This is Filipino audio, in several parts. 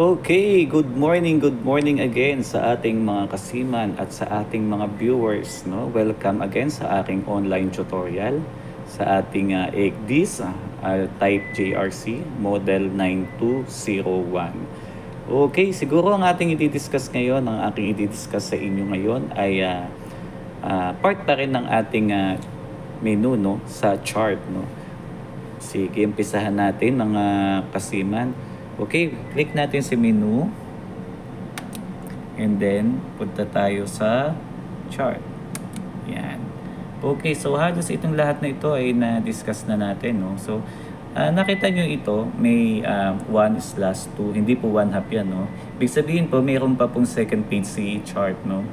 Okay, good morning again sa ating mga kasiman at sa ating mga viewers. No? Welcome again sa aking online tutorial sa ating ECDIS Type JRC Model 9201. Okay, siguro ang ating i-discuss ngayon, ang aking i-discuss sa inyo ngayon ay part pa rin ng ating menu no, sa chart. No? Sige, umpisahan natin mga kasiman. Okay, click natin si menu. And then, punta tayo sa chart. Yan. Okay, so halos itong lahat na ito ay na-discuss na natin. No? So, nakita nyo ito, may 1/2. Hindi po 1/2 yan. No? Ibig sabihin po, mayroon pa pong second page si chart. No?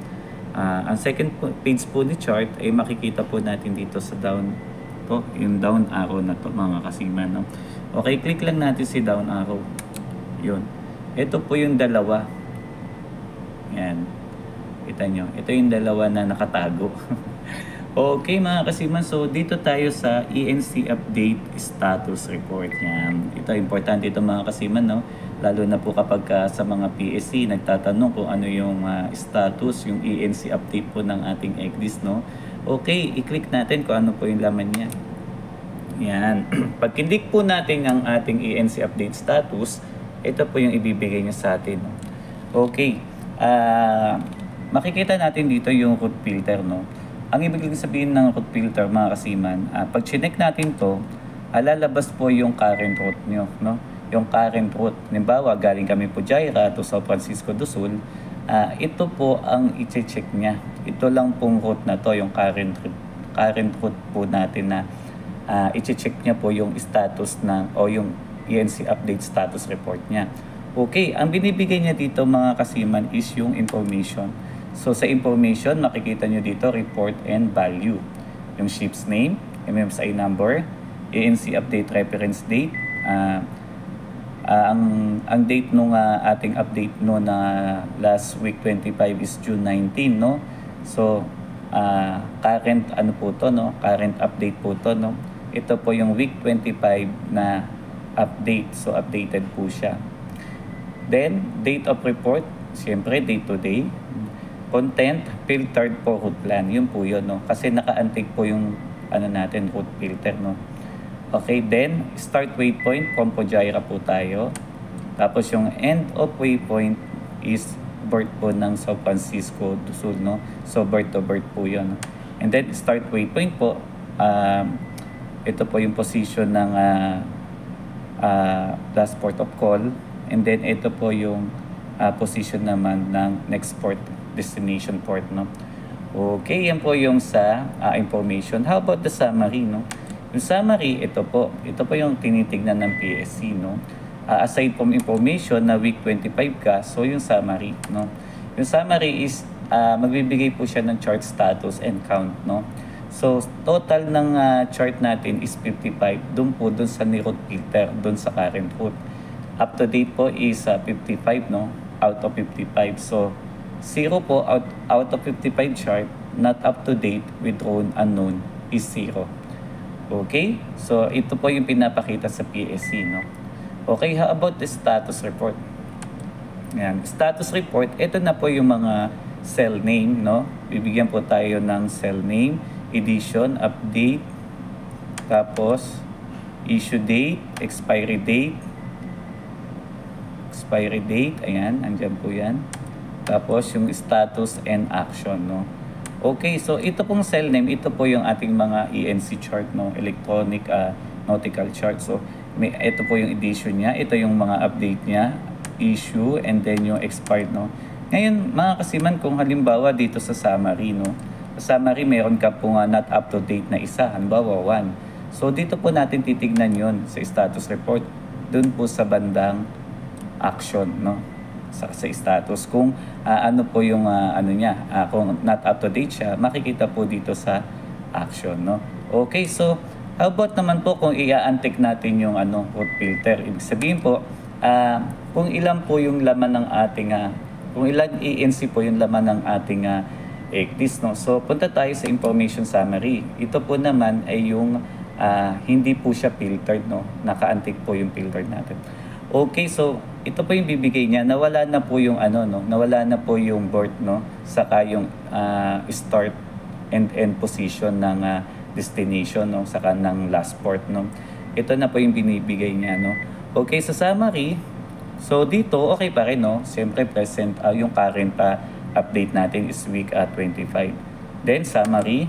Ang second page po ni chart ay makikita po natin dito sa down. To, yung down arrow na to mga kasiman. No? Okay, click lang natin si down arrow. Yun. Ito po yung dalawa. Yan. Kita nyo. Ito yung dalawa na nakatago. Okay mga kasiman. So dito tayo sa ENC Update Status Report. Yan. Ito importante ito mga kasiman. No? Lalo na po kapag sa mga PSC nagtatanong kung ano yung status, yung ENC update po ng ating ECDIS. No? Okay. I-click natin kung ano po yung laman niya. Yan. Pag kindik po natin ang ating ENC Update Status, ito po yung ibibigay niya sa atin. Okay. Makikita natin dito yung root filter. No? Ang ibig sabihin ng root filter, mga kasiman, pag chinek natin to, lalabas po yung current route nyo. No? Yung current route. Halimbawa, galing kami po Jaira to San Francisco do Sul. Ito po ang i-check niya. Ito lang pong route na to, yung current route po natin na i-check niya po yung status na o yung ENC Update Status Report niya. Okay, ang binibigay niya dito mga kasiman is yung information. So sa information, makikita niyo dito report and value. Yung ship's name, MMSI number, ENC Update Reference Date, ang date nung ating update no na last week 25 is June 19, no? So current ano po to, no? Current update po to, no? Ito po yung week 25 na update. So, updated po siya. Then, date of report. Siyempre, day to day. Content, filtered po route plan. Yun po yun, no? Kasi naka-antig po yung natin, route filter, no? Okay, then, start waypoint. From Jaira po tayo. Tapos, yung end of waypoint is birth po ng San Francisco do Sul, no? So, birth to birth po yun. And then, start waypoint po. Ito po yung position ng last port of call, and then ito po yung position naman ng next port, destination port, no? Okay, yan po yung sa information. How about the summary, no? Yung summary, ito po yung tinitignan ng PSC, no? Aside from information na week 25 ka, so yung summary, no? Yung summary is magbibigay po siya ng chart status and count, no? So, total ng chart natin is 55. Doon sa ni-route filter, doon sa current route. Up to date po is 55, no? Out of 55. So, 0 po out of 55 chart, not up to date, withdrawn, unknown, is 0. Okay? So, ito po yung pinapakita sa PSC, no? Okay, how about the status report? Yan. Status report, ito na po yung mga cell name, no? Bibigyan po tayo ng cell name, edition, update, tapos issue date, expiry date, ayan, andyan po yan. Tapos yung status and action, no? Okay, so ito pong cell name, ito po yung ating mga ENC chart, no? Electronic nautical chart. So ito po yung edition niya, ito yung mga update niya, issue, and then yung expired, no? Ngayon, mga kasiman, kung halimbawa dito sa summary, no? Summary, meron ka po not up to date na isa, halimbawa 1. So dito po natin titignan yon sa status report, doon po sa bandang action, no? Sa status, kung ano po yung niya, kung not up to date siya, makikita po dito sa action, no? Okay, so how about naman po kung i-antik natin yung route filter? Ibig sabihin po, kung ilan po yung laman ng ating kung ilan ENC po yung laman ng ating ECDIS, no? So, punta tayo sa information summary. Ito po naman ay yung hindi po siya filtered, no? Naka-antik po yung filtered natin. Okay, so ito po yung bibigay niya. Nawala na po yung ano, no? Nawala na po yung birth, no? Saka yung start and end position ng destination, no? Saka ng last port, no? Ito na po yung binibigay niya, no? Okay, sa summary, so dito, okay pa rin, no? Siyempre present, yung current update natin is week 25. Then, summary.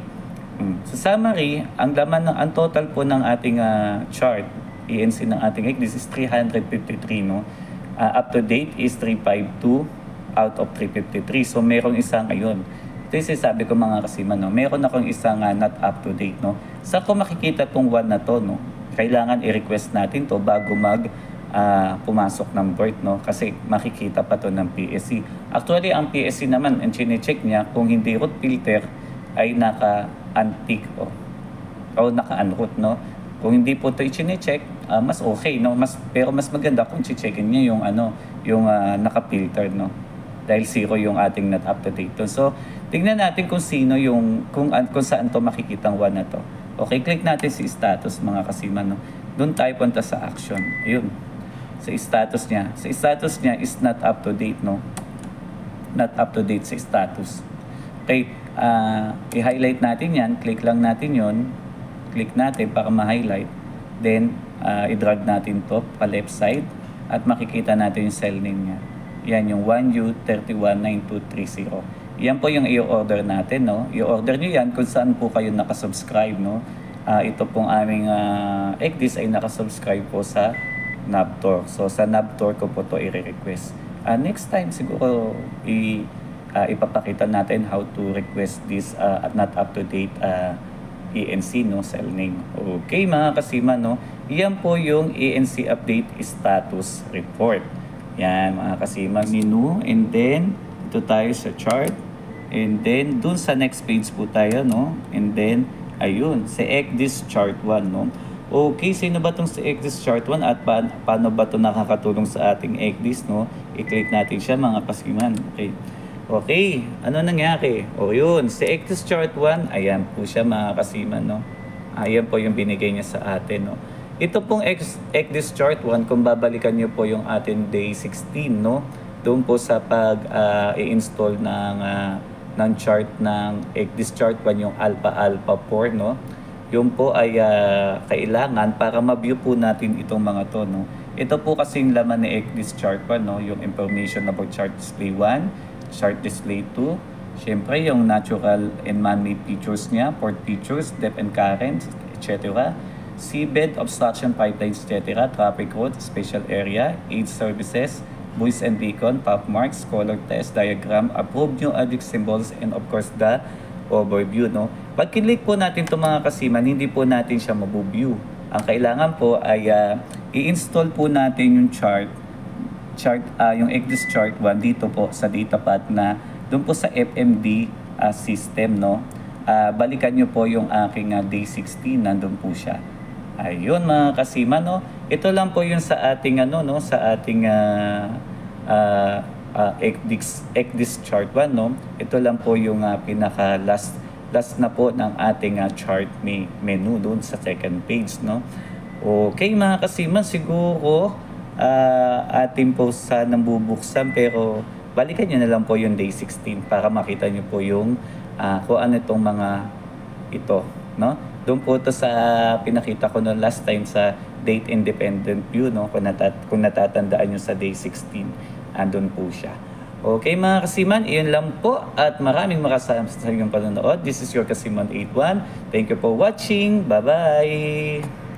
Sa summary, ang laman ng ang total po ng ating chart, ENC ng ating this is 353, no? Up to date is 352 out of 353. So, merong isang, ayun. Ito yung sabi ko mga kasiman, no? Meron akong isang not up to date, no? Saan ko makikita tong one na to, no? Kailangan i-request natin to bago pumasok ng birth, no? Kasi makikita pa to ng PSC. Actually, ang PSC naman, ang chine-check niya, kung hindi root filter, ay naka-untick o naka-unroot, no? Kung hindi po ito i-check, mas okay, no? Pero mas maganda kung checkin niya yung naka-filter, no? Dahil 0 yung ating not up to date. So, tingnan natin kung sino kung saan to makikitang one na to. Okay, click natin si status mga kasiman, no? Doon tayo punta sa action. Ayun. Sa status niya. Sa status niya is not up to date, no? Not up to date sa status. Okay, i-highlight natin yan. Click lang natin yon. Click natin para ma-highlight. Then, i-drag natin to pa left side at makikita natin yung cell name niya. Yan yung 1U319230. Yan po yung i-order natin, no? I-order nyo yan kung saan po kayo nakasubscribe, no? Ito pong aming ECDIS ay nakasubscribe po sa Nabtor. So, sa Nabtor ko po to i-request. Next time, siguro, ipapakita natin how to request this not up-to-date ENC, no, cell name. Okay mga kasima, no, yan po yung ENC update status report. Yan mga kasima, menu, and then ito tayo sa chart, and then dun sa next page po tayo, no, and then ayun, sa ECDIS chart 1, no. Okay, sino ba itong sa ECDIS chart 1 at paano ba ito nakakatulong sa ating ECDIS, no? I-click natin siya mga kasiman. Okay. Okay, ano nangyari? O yun, sa ECDIS chart 1, ayan po siya mga kasiman, no? Ayan po yung binigay niya sa atin, no? Ito pong ECDIS chart 1, kung babalikan niyo po yung atin day 16, no? Doon po sa pag-i-install ng chart ng ECDIS chart 1, yung Alpha 4, no? Yung po ay kailangan para ma-view po natin itong mga to, no? Ito po kasing laman ni ECDIS chart 1, no? Yung information about chart display 1, chart display 2, syempre yung natural and man-made features niya, port features, depth and current, etc. Seabed, obstruction pipelines, etc. Traffic route, special area, aid services, buoys and beacon, pop marks, color test, diagram, approved new addict symbols, and of course the overview, no? Pag kinlik po natin itong mga kasiman, hindi po natin siya mabu-view. Ang kailangan po ay i-install po natin yung yung ECDIS chart 1 dito po sa datapad na doon po sa FMD system, no? Balikan nyo po yung aking day 16, nandun po siya. Ayun mga kasima, no? Ito lang po yung sa ating no, sa ating ECDIS chart 1, no? Ito lang po yung pinaka last na po ng ating chart menu doon sa second page, no? Okay mga kasima, siguro ating po sanang bubuksan, pero balikan nyo na lang po yung day 16 para makita nyo po yung kung ano itong mga ito, no? Doon po ito sa pinakita ko no last time sa date independent view, no? Kung natatandaan nyo sa day 16, andun po siya. Okay mga kasiman, iyon lang po at maraming salamat sa inyong panonood. This is your Kasiman 81. Thank you for watching. Bye-bye!